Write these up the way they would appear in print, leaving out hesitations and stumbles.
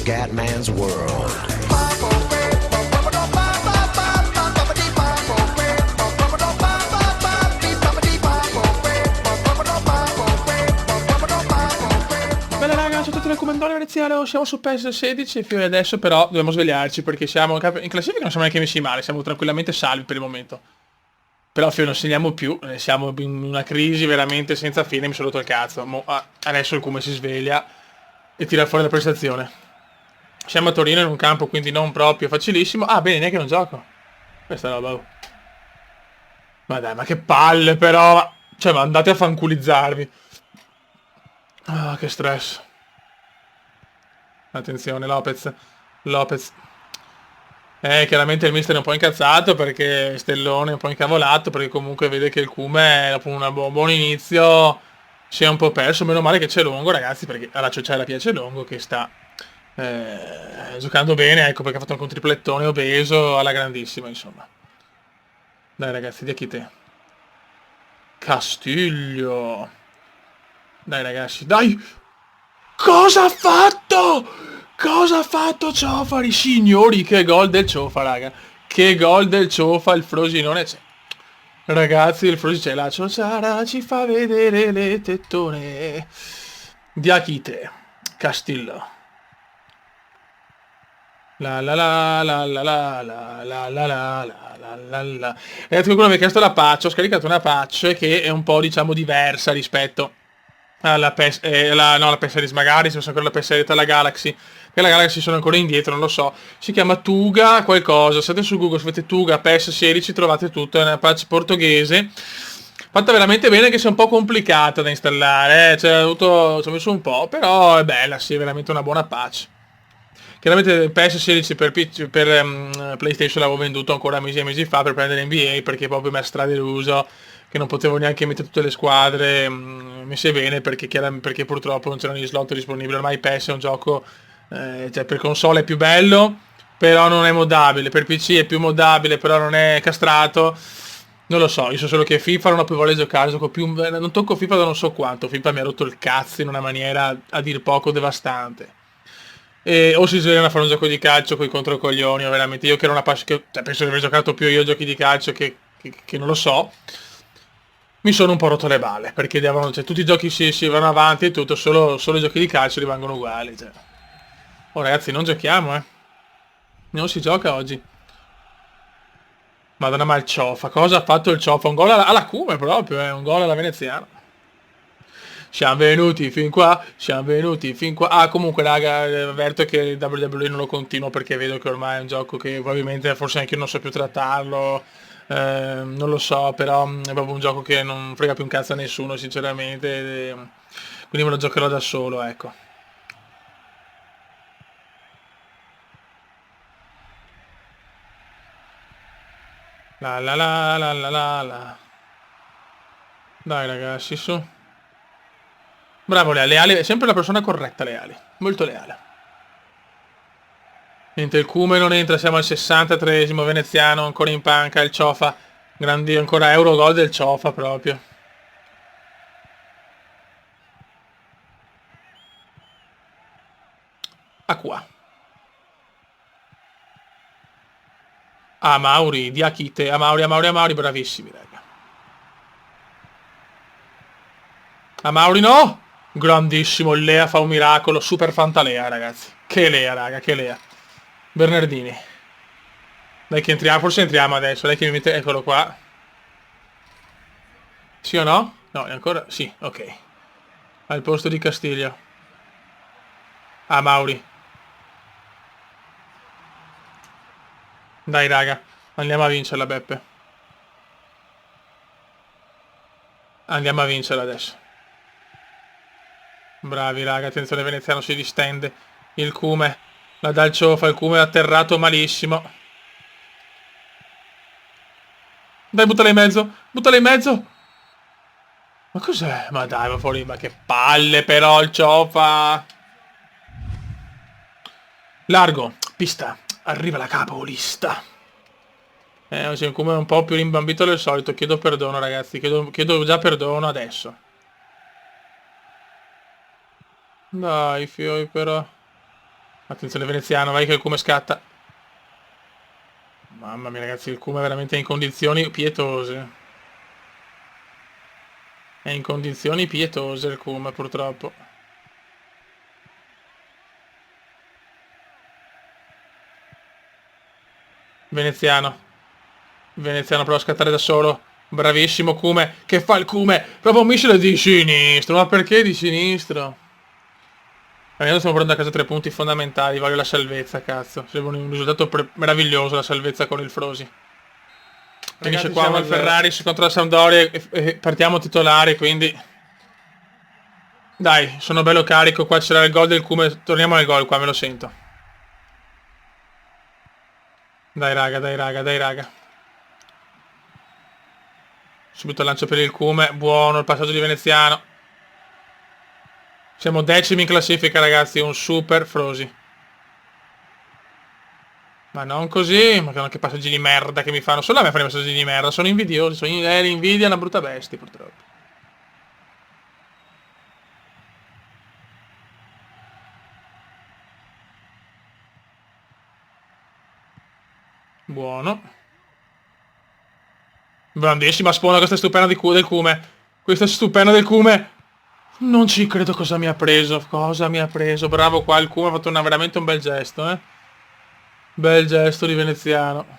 Scatman's World. Bella raga, ciao a tutti dal comandone veneziano, siamo su PES 16 fino ad adesso però dobbiamo svegliarci perché siamo in classifica, non siamo neanche messi male, siamo tranquillamente salvi per il momento. Però Fio non segniamo più, siamo in una crisi veramente senza fine, mi sono rotto il cazzo. Adesso il Cume si sveglia e tira fuori la prestazione. Siamo a Torino in un campo quindi non proprio facilissimo. Ah bene, neanche non gioco. Questa roba. Oh. Ma dai, ma che palle però. Cioè, ma andate a fanculizzarvi. Ah, che stress. Attenzione, Lopez. Lopez. Chiaramente il mister è un po' incazzato perché Stellone è un po' incavolato perché comunque vede che il Cume dopo un buon inizio si è un po' perso. Meno male che c'è Longo, ragazzi, perché alla Ciociara piace Longo che sta giocando bene, ecco perché ha fatto anche un triplettone obeso alla grandissima, insomma. Dai ragazzi, di chi te? Castiglio. Dai ragazzi, dai! Cosa ha fatto? Cosa ha fatto Ciofari? Signori, che gol del Ciofa, raga. Che gol del Ciofa, il Frosinone c'è. Ragazzi, il Frosinone c'è. La Ciociara ci fa vedere le tettone. Diachite. Castillo. La la la la la la la la la la la la la. Ragazzi, qualcuno mi ha chiesto la patch. Ho scaricato una patch che è un po', diciamo, diversa rispetto alla PES, no, la PES Series magari, se fosse ancora la PES Series la Galaxy. Che la Galaxy sono ancora indietro, non lo so. Si chiama Tuga qualcosa. State su Google, scrivete Tuga PES 16, trovate tutto. È una patch portoghese. Fatta veramente bene, che sia un po' complicata da installare. Ci ho messo un po', però è bella, sì, è veramente una buona patch. Chiaramente PS 16 per PlayStation l'avevo venduto ancora mesi e mesi fa per prendere NBA perché proprio mi ha stradeluso che non potevo neanche mettere tutte le squadre messe bene perché purtroppo non c'erano gli slot disponibili. Ormai PS è un gioco, cioè per console è più bello, però non è modabile, per PC è più modabile, però non è castrato. Non lo so, io so solo che FIFA non ho più voglia di giocare, non tocco FIFA da non so quanto, FIFA mi ha rotto il cazzo in una maniera a dir poco devastante. O si svegliano a fare un gioco di calcio con i controcoglioni, o veramente io che ero una passione, cioè, penso di aver giocato più io a giochi di calcio che non lo so, mi sono un po' rotto le balle, perché cioè, tutti i giochi si vanno avanti e tutto, solo i giochi di calcio rimangono uguali. Cioè. Oh ragazzi, non giochiamo, eh. Non si gioca oggi. Madonna, ma il Ciofa, cosa ha fatto il Ciofa? Un gol alla Cume proprio, un gol alla veneziana. Siamo venuti fin qua, siamo venuti fin qua. Ah, comunque, raga, avverto che il WWE non lo continuo perché vedo che ormai è un gioco che probabilmente forse anche io non so più trattarlo. Non lo so, però è proprio un gioco che non frega più un cazzo a nessuno, sinceramente. Quindi me lo giocherò da solo, ecco. La la la la la la la. Dai ragazzi, su. Bravo Leale, Leale è sempre la persona corretta, Leale. Molto leale. Niente, il Cume non entra, siamo al 63esimo, veneziano ancora in panca, il Ciofa, grandi ancora Eurogol del Ciofa proprio. A qua. A Mauri, Diachite, a Mauri, bravissimi raga. A Mauri no! Grandissimo, Lea fa un miracolo, super fantalea ragazzi. Che Lea raga, che Lea. Bernardini. Dai che entriamo, forse entriamo adesso, dai che mi mette, eccolo qua. Sì o no? No, è ancora, sì, ok. Al posto di Castiglio. A Mauri. Dai raga, andiamo a vincerla Beppe. Andiamo a vincerla adesso. Bravi raga, attenzione veneziano si distende. Il Cume. La dà il Ciofa, il Cume è atterrato malissimo. Dai, buttala in mezzo. Buttala in mezzo. Ma cos'è? Ma dai, ma fuori, ma che palle però il Ciofa. Largo. Pista. Arriva la capolista. Sì, il Cume è un po' più rimbambito del solito. Chiedo perdono ragazzi. Chiedo già perdono adesso. Dai, fioi però. Attenzione veneziano, vai che il Cume scatta. Mamma mia ragazzi, il Cume è veramente in condizioni pietose. È in condizioni pietose il Cume purtroppo. Veneziano. Veneziano prova a scattare da solo. Bravissimo Cume. Che fa il Cume? Prova un missile di sinistro. Ma perché di sinistro? Stiamo prendendo a casa 3 punti fondamentali. Voglio la salvezza, cazzo. Sarebbe un risultato meraviglioso la salvezza con il Frosi. Finisce qua il Ferrari contro la Sampdoria e partiamo titolari, quindi... Dai, sono bello carico. Qua c'era il gol del Cume. Torniamo al gol qua, me lo sento. Dai raga, dai raga, dai raga. Subito lancio per il Cume. Buono il passaggio di Veneziano. Siamo decimi in classifica ragazzi. Un super Frosi. Ma non così. Ma che passaggi di merda che mi fanno. Solo a me fanno i passaggi di merda. Sono invidiosi. L'invidia è una brutta bestia purtroppo. Buono. Grandissima spona, questa è stupenda del Cume. Questa è stupenda del Cume. Non ci credo cosa mi ha preso. Cosa mi ha preso. Bravo qua il Cume ha fatto veramente un bel gesto, eh. Bel gesto di veneziano.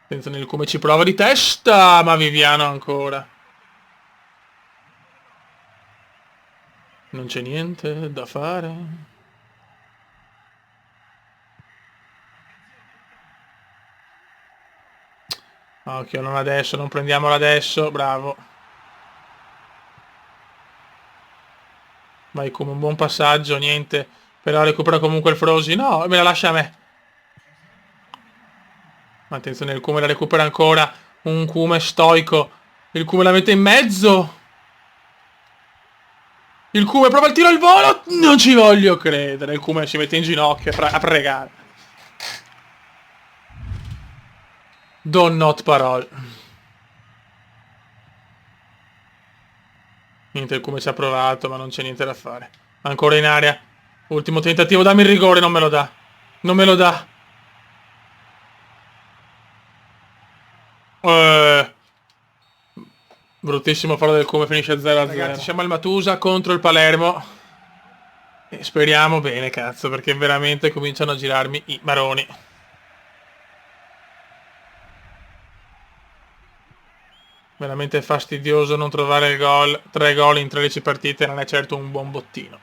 Attenzione il Cume ci prova di testa. Ma Viviano ancora. Non c'è niente da fare. Occhio, non adesso, non prendiamolo adesso, bravo. Vai come un buon passaggio, niente. Però recupera comunque il Frosi. No, me la lascia a me. Attenzione, il Cume la recupera ancora. Un Cume stoico. Il Cume la mette in mezzo. Il Cume prova il tiro al volo. Non ci voglio credere. Il Cume si mette in ginocchio a pregare. Do not parole. Niente, il Cume ci ha provato, ma non c'è niente da fare. Ancora in aria. Ultimo tentativo, dammi il rigore, non me lo dà. Non me lo dà. Bruttissimo fallo del Cume, finisce 0-0. Ragazzi, siamo al Matusa contro il Palermo. E speriamo bene, cazzo, perché veramente cominciano a girarmi i maroni. Veramente fastidioso non trovare il gol. 3 gol in 13 partite non è certo un buon bottino.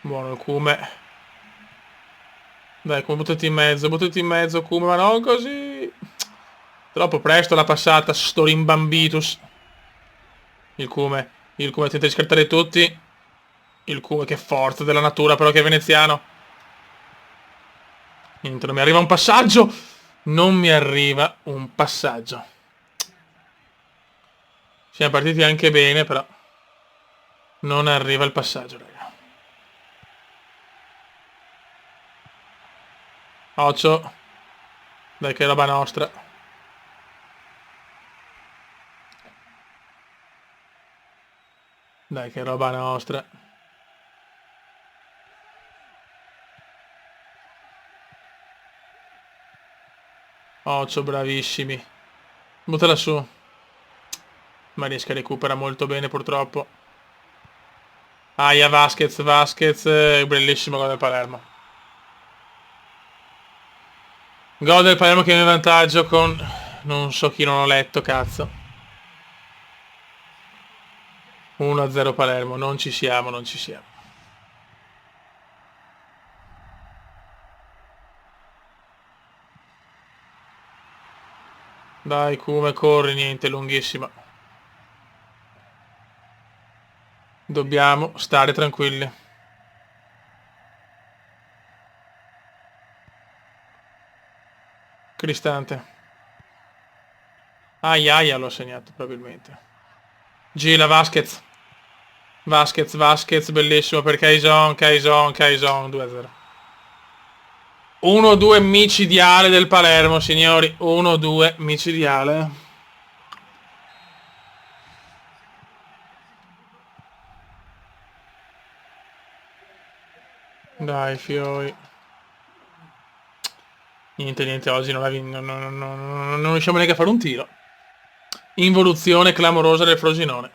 Buono il Cume. Dai, Cume, buttati in mezzo, Cume, ma non così. Troppo presto la passata, sto rimbambitus. Il Cume tenta di scartare tutti. Il Cume, che forza della natura, però che è veneziano. Niente, non mi arriva un passaggio. Non mi arriva un passaggio. Siamo partiti anche bene, però non arriva il passaggio, raga. Occhio. Dai che è roba nostra. Dai che è roba nostra. Occhio, bravissimi. Buttala su. Maresca recupera molto bene purtroppo. Aia, Vasquez, bellissimo gol del Palermo. Gol del Palermo che è in vantaggio con... non so chi, non ho letto, cazzo. 1-0 Palermo, non ci siamo, non ci siamo. Dai, Cume, corri, niente, lunghissima. Dobbiamo stare tranquilli. Cristante. Aia, l'ho segnato probabilmente. Gira, Vasquez. Vasquez, bellissimo per Caison, 2-0. 1-2 micidiale del Palermo, signori. 1-2 micidiale. Dai, fioi. Niente, oggi non, non riusciamo neanche a fare un tiro. Involuzione clamorosa del Frosinone.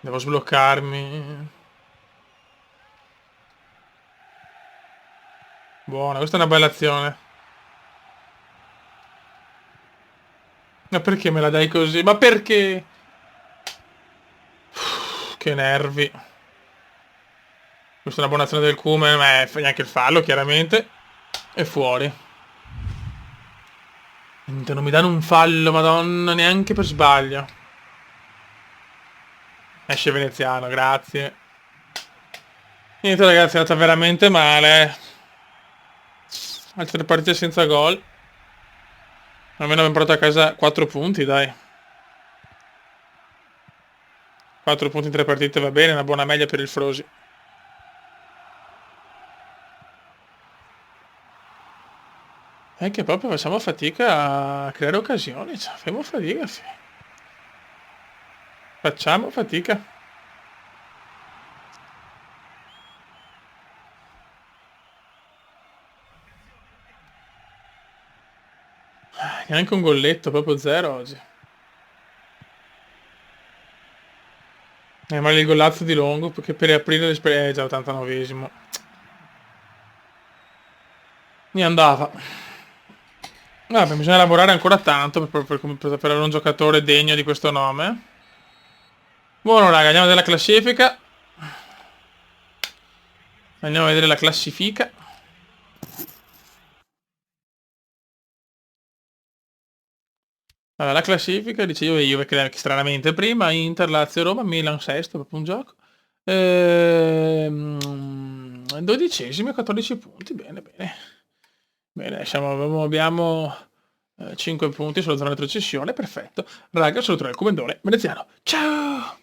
Devo sbloccarmi. Buona, questa è una bella azione. Ma perché me la dai così? Ma perché? Che nervi. Questa è una buona azione del Kuman, ma è neanche il fallo, chiaramente. È fuori. Niente, non mi danno un fallo, madonna, neanche per sbaglio. Esce veneziano, grazie. Niente ragazzi, è andata veramente male. Altre partite senza gol. Almeno abbiamo portato a casa 4 punti, dai. 4 punti in 3 partite va bene, una buona media per il Frosi. È che proprio facciamo fatica a creare occasioni, cioè, facciamo fatica, sì. Facciamo fatica. Neanche un golletto, proprio zero oggi. Ma il golazzo di Longo, perché per aprire l'esperienza è già 89esimo. Mi andava. Vabbè, bisogna lavorare ancora tanto per avere un giocatore degno di questo nome. Buono raga, andiamo della classifica. Andiamo a vedere la classifica. Allora, la classifica, dice io che stranamente prima, Inter, Lazio, Roma, Milan sesto, proprio un gioco. 12esimi, 14 punti, bene, bene. Bene, abbiamo 5 punti sulla zona di retrocessione, perfetto. Raga, saluto il commendatore veneziano. Ciao!